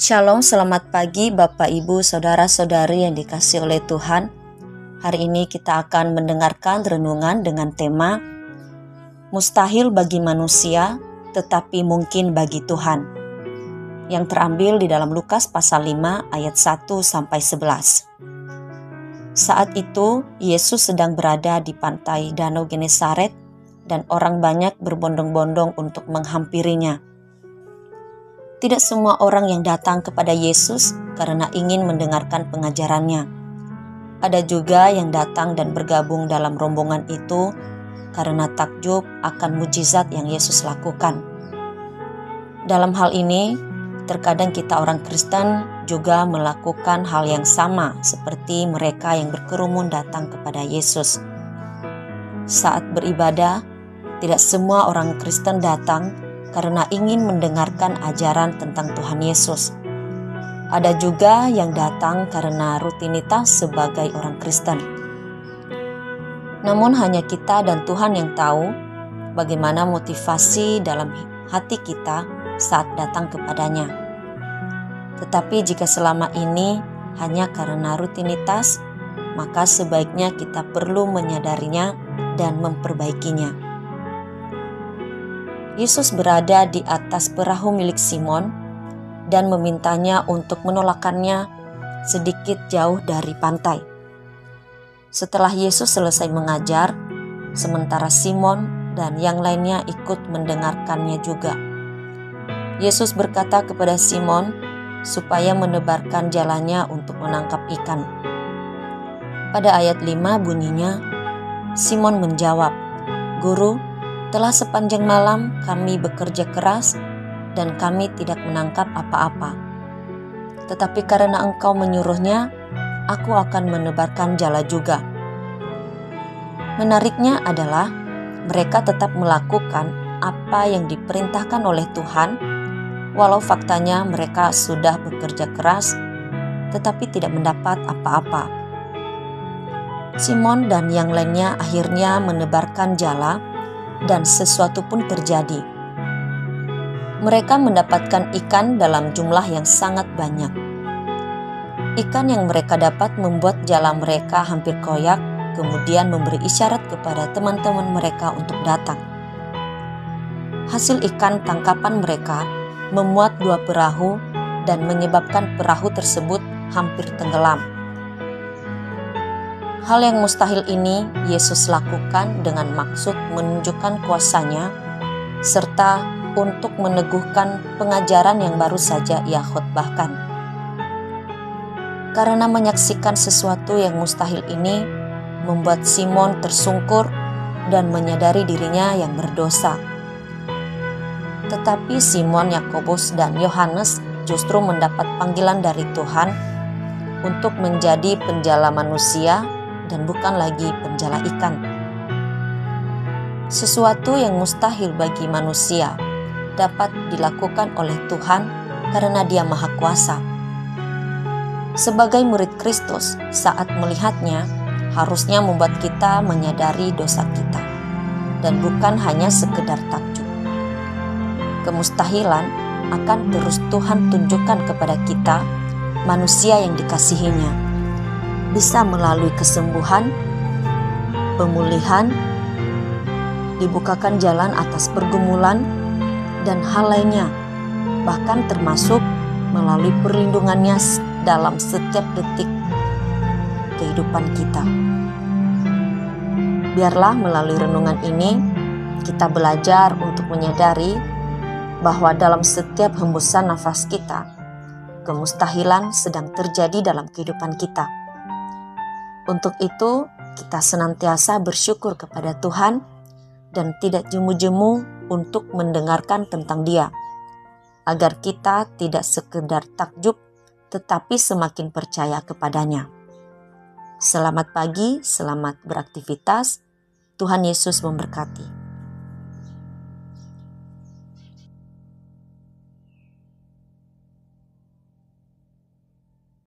Shalom, selamat pagi Bapak Ibu Saudara-saudari yang dikasihi oleh Tuhan. Hari ini kita akan mendengarkan renungan dengan tema Mustahil bagi manusia tetapi mungkin bagi Tuhan, yang terambil di dalam Lukas pasal 5 ayat 1-11. Saat itu Yesus sedang berada di pantai Danau Genesaret dan orang banyak berbondong-bondong untuk menghampirinya. Tidak semua orang yang datang kepada Yesus karena ingin mendengarkan pengajarannya. Ada juga yang datang dan bergabung dalam rombongan itu karena takjub akan mujizat yang Yesus lakukan. Dalam hal ini, terkadang kita orang Kristen juga melakukan hal yang sama seperti mereka yang berkerumun datang kepada Yesus. Saat beribadah, tidak semua orang Kristen datang karena ingin mendengarkan ajaran tentang Tuhan Yesus. Ada juga yang datang karena rutinitas sebagai orang Kristen. Namun hanya kita dan Tuhan yang tahu bagaimana motivasi dalam hati kita saat datang kepadanya. Tetapi jika selama ini hanya karena rutinitas, maka sebaiknya kita perlu menyadarinya dan memperbaikinya. Yesus berada di atas perahu milik Simon dan memintanya untuk menolakkannya sedikit jauh dari pantai. Setelah Yesus selesai mengajar, sementara Simon dan yang lainnya ikut mendengarkannya juga. Yesus berkata kepada Simon supaya menebarkan jalannya untuk menangkap ikan. Pada ayat 5 bunyinya, Simon menjawab, "Guru, telah sepanjang malam kami bekerja keras dan kami tidak menangkap apa-apa. Tetapi karena Engkau menyuruhnya, aku akan menebarkan jala juga." Menariknya adalah mereka tetap melakukan apa yang diperintahkan oleh Tuhan, walau faktanya mereka sudah bekerja keras tetapi tidak mendapat apa-apa. Simon dan yang lainnya akhirnya menebarkan jala dan sesuatu pun terjadi. Mereka mendapatkan ikan dalam jumlah yang sangat banyak. Ikan yang mereka dapat membuat jala mereka hampir koyak, kemudian memberi isyarat kepada teman-teman mereka untuk datang. Hasil ikan tangkapan mereka memuat 2 perahu dan menyebabkan perahu tersebut hampir tenggelam. Hal yang mustahil ini Yesus lakukan dengan maksud menunjukkan kuasa-Nya serta untuk meneguhkan pengajaran yang baru saja Ia khotbahkan. Karena menyaksikan sesuatu yang mustahil ini membuat Simon tersungkur dan menyadari dirinya yang berdosa. Tetapi Simon, Yakobus, dan Yohanes justru mendapat panggilan dari Tuhan untuk menjadi penjala manusia dan bukan lagi penjala ikan. Sesuatu yang mustahil bagi manusia dapat dilakukan oleh Tuhan karena Dia Maha Kuasa. Sebagai murid Kristus, saat melihatnya, harusnya membuat kita menyadari dosa kita dan bukan hanya sekedar takjub. Kemustahilan akan terus Tuhan tunjukkan kepada kita, manusia yang dikasihinya, bisa melalui kesembuhan, pemulihan, dibukakan jalan atas pergumulan, dan hal lainnya, bahkan termasuk melalui perlindungannya dalam setiap detik kehidupan kita. Biarlah melalui renungan ini, kita belajar untuk menyadari bahwa dalam setiap hembusan nafas kita, kemustahilan sedang terjadi dalam kehidupan kita. Untuk itu, kita senantiasa bersyukur kepada Tuhan dan tidak jemu-jemu untuk mendengarkan tentang Dia, agar kita tidak sekedar takjub, tetapi semakin percaya kepadanya. Selamat pagi, selamat beraktivitas. Tuhan Yesus memberkati.